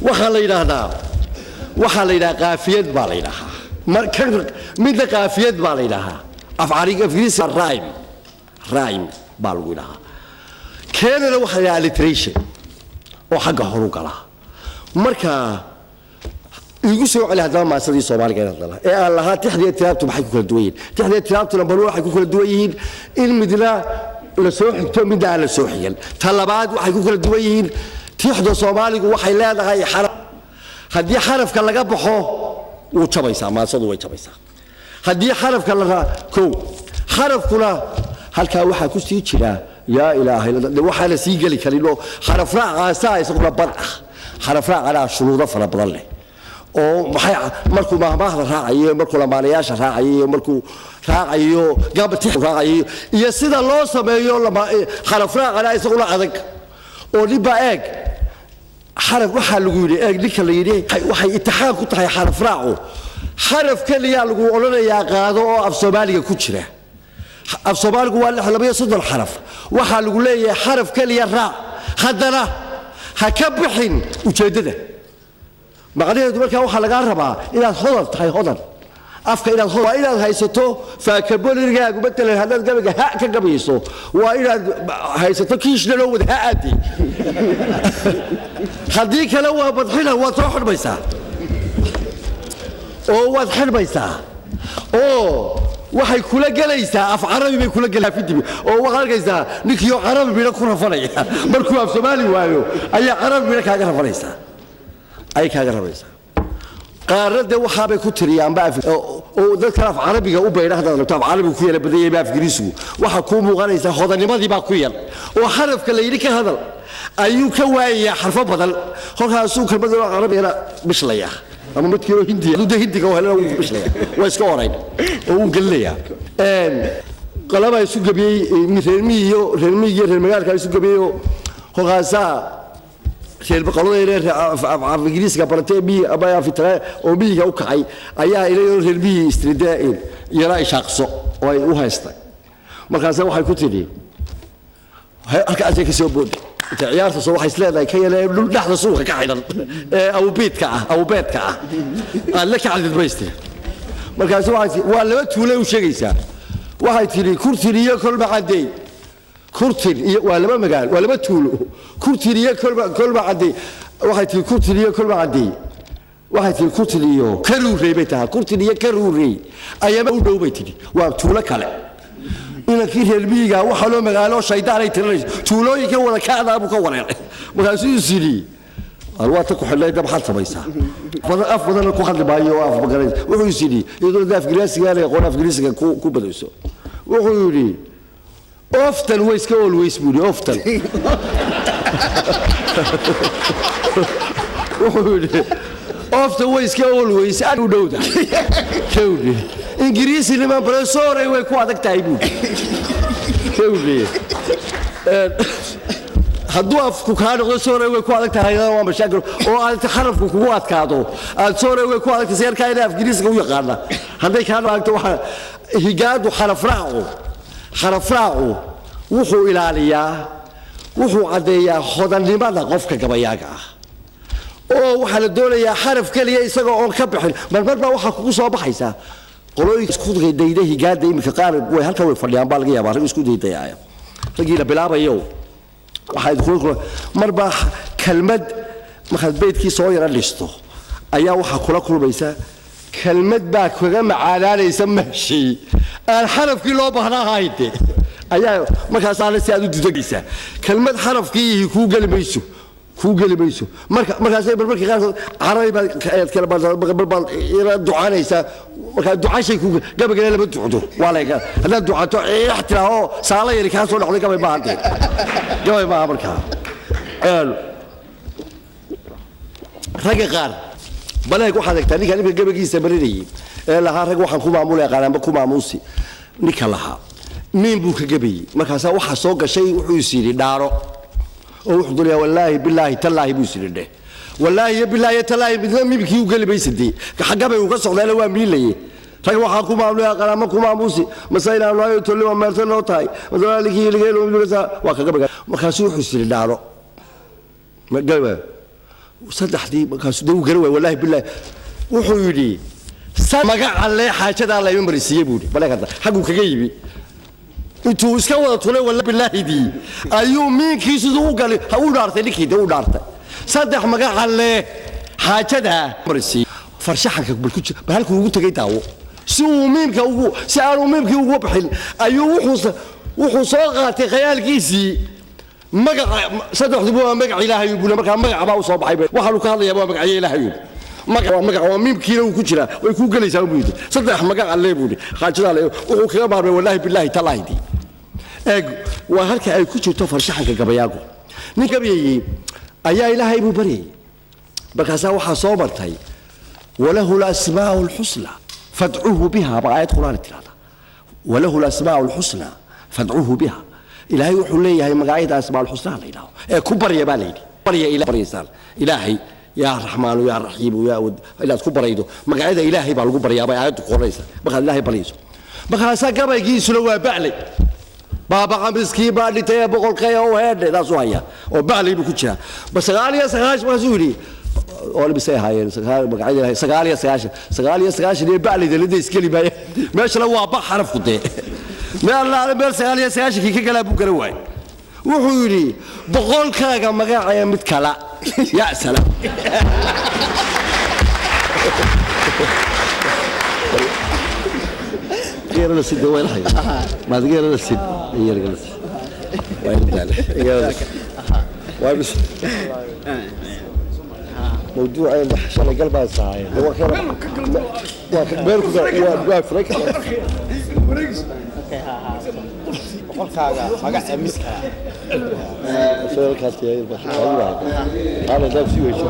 waxaa la yidhaahdaa qaafiyad baa la yidhaahaa midna qaafiyad baa la yidhaahaa afgiriisi rhyme baa lagu yidhahaa keenana waxaa la yidhahaa alliteration oo xagga horu galaa marka igu soo celi haddaba maasadii soomaaliga inaad dhala ee aan lahaa tixdiiyo tiraabtu maxay ku kala duwan yihiin tixdiiyo tiraabtuna bal waxay ku kala duwan yihiin in midna la soo xigto midna aan la soo xigan ta labaad waxay ku kala duwan yihiin tixda soomaaligu waxay leedahay xaraf haddii xarafka laga baxo wuu jabaysaa maasadu way jabaysaa haddii xarafka la kow xarafkuna halkaa waxaa ku sii jira yaa ilaahay waxaa la sii geli karinoo xaraf raacaasaa isaguna bad ah xaraf raacana shuruudo fara badan leh oo maxay markuu mahmaahda raacayo markuu lamaanayaasha raacayo markuu raacayo gabatix raacayo iyo sida loo sameeyo xaraf raacana isaguna adag oo dhibba eeg xaraf waxaa lagu yidhi eeg ninka la yidhi waxay itixaam ku tahay xaraf raacu xaraf keliya lagu odhanayaa qaado oo af soomaaliga ku jira af soomaaligu waa 230 xaraf waxaa lagu leeyahay xaraf keliya raac haddana ha ka bixin ujeeddada macnaheedu markaa waxaa lagaa rabaa inaad hodan tahay hodan afka inaad haysato faakabolirigaagu matalan haddaad gabayga ha ka gabayso waa inaad haysato kiishna loo wada ha aadi haddii kale waa badxina waad soo xidhmaysaa oo waad xidhmaysaa oo waxay kula gelaysaa af carabi bay kula gelaa fidibi oo waxaad arkaysaa ninkiyo carabi mina ku rafanaya markuu af soomaali waayo ayaa carabi mina kaaga rafanaysaa ay kaaga rafanaysaa qaarada waxa bay ku tiriyaan baaf oo dadka af carabiga u beerahdaan af carabiga ku yara badayay baaf Ingiriisigu waxa ku muuqanaysa hodanimadii baa ku yar oo xarafka la yiri ka hadal ayuu ka waayay xarfo badan halkaasuu kalmada carabiga bishlaya ama midkiiba hindiga oo helana uu bishlaya waa iska horeyn oo uu galaya qalaba isu gabiyay reer magaalka isu gabiyo halkaasaa reer baqaladayna af Ingiriisiga bartay aba afitraa oo biiga u kacay ayaa ilaa reer bii istridaa'in yara ishaqso oo ay u haystay markaas waxay ku tidhi halka aad ka soo bood ciyaarta soo waxay isleedahay ka yeelay dhaxda suuqa ka xidhan aw beedka ah la ka cadid baystay markaas waa laba tuule u sheegaysaa waxay tidhi kurtiriyo kolba caday kurtir iyo waa laba magaal waa laba tuulo kurtiriyo kolba caday waxay tidhi kurtiriyo kolba caday waxay tidhi kurtiriyo karuurey bay tahay kurtiriyo karuurey ayama u dhow bay tidhi waa tuulo kale inankii reer miyiga waxa loo magaalo shaydaan ay tirinayso tuulooyinka wada kaada abu ka wareeray markaasuu sidii alwaata ku xilay dab xal samaysaa af badan ku hadli baayo af bagaray wuxuu sidii iyadoo daaf Ingiriisiga ay qoon af Ingiriisiga ku badayso wuxuu yiri often ways ka always budi often wuxuu yiri often ways ka always adu dhowda kawdi Ingiriisi lima professor ay way ku adag tahay buu kawdi hadduu afku ka noqdo sooray way ku adag tahay waa mashaakil oo aad xarafku kugu adkaado aad sooray way ku adag tahay seerka inay af Ingiriisiga u yaqaana haday ka noqdo waxa higaadu xaraf raacu wuxuu ilaaliyaa wuxuu cadeeyaa hodannimada qofka gabayaaga ah oo waxa la doonayaa xaraf kaliya isaga oo ka bixin marba waxa kugu soo baxaysa qolooyinka isku dayday higaada imika qaar way halka way fadhiyaan baa laga yaabaa rag isku daydaya ragiina bilaabayo waxay ku marba kalmad markaad beedkii soo yara listo ayaa waxa kula kulmaysa kalmad baa kaga macaanaanaysa mahshi aan xarafkii loo baahnaa hayde ayaa markaas aan si aad u dudagaysa kalmad xarafkii ku galimayso markaas ay markii qaar carabi baa kala baa ila ducaanaysa marka ducaashay ku gabaga laba ducdo walaga hada ducato ixtiraaho saala yari ka soo dhaxday gabay baahantay gabay baa markaa raga qaar balaag waxa dagtaa ninka gabagiisa barinayay ee laha rag waxaan ku maamulay qaranba ku maamuusi ninka laha min buu ka gabayay markaas waxa soo gashay wuxuu isiri dhaaro oo wuxuu duliya wallahi billahi tallahi buu isiri wallahi billahi tallahi midna mibkii u galibaysadii xagabay uu ka socdaana waa miilayay rag waxa ku maamulay qaranba ku maamuusi masayna loo tolay waa meertan loo tahay wadaalkii laga loo waa ka gabayay markaas wuxuu isiri dhaaro ma gabay saddexdii markaasuu dee uu garan waay wallaahi bilaahi wuxuu yidhi magaca lee xaajadaa layma marisiiye buu yidhi baleekada xagguu kaga yimi intuu iska wada tulay wallaahi bilaahidii ayuu miinkii siduu u galay ha u dhaartay ninkii dee u dhaartay saddex magaca lee xaajadaa marisiiye farshaxanka bal ku jira bal halkuu ugu tegay daawo si aanu miimkii ugu bixin ayuu wuxuu soo qaatay khayaalkiisii magaca saddexdu waa magac ilaahay buu markaa magac baa u soo baxay waxaanu ka hadlayaa waa magac ilaahay magac waa miimkiina uu ku jira way ku galaysaa buu yidhi saddex magac alle buu yidhi xaajadaa le wuxuu kaga maarmay wallaahi bilaahi talaahidii eeg waa halka ay ku jirto farshaxanka gabayaagu nin gabayayey ayaa ilaahay buu baryayey markaasaa waxaa soo martay walahu lasmaa'u alxusna fadcuuhu biha baa aayad qur'aan tirahda walahu lasmaa'u alxusna fadcuuhu biha ilaahay wuxuu leeyahay magacyada asmaa'ul xusna la yidhaahdo ee ku barya baa la yidhi barya ilaahay yaa raxmaanu yaa raxiimu yaa ilaad ku baraydo magacyada ilaahay baa lagu baryaa bay aayaddu qoraysa markaad ilaahay baryayso markaasaa gabaygiisuna waa baclay baaba qamiskii baa dhintay boqolkay oo heedhe taasuu hayaa oo baclay buu ku jiraa ba 99 markaasuu yidhi oo bisay haayeen magacyada 99 iyo baclayda la iskeli baayay meeshana waa ba xaraf ku dee meel 99 kii ka galaa buu garan waay wuxuu yidhi boqolkaaga magacaya mid kala yaa salaam غير السد وين حي ما غير السد هي غير السد وين داله غير وابس موضوع شغله قلبها صاير هو كان بيركو واقف لك boqolkaaga magac miska soo kaltay hada dab si weysho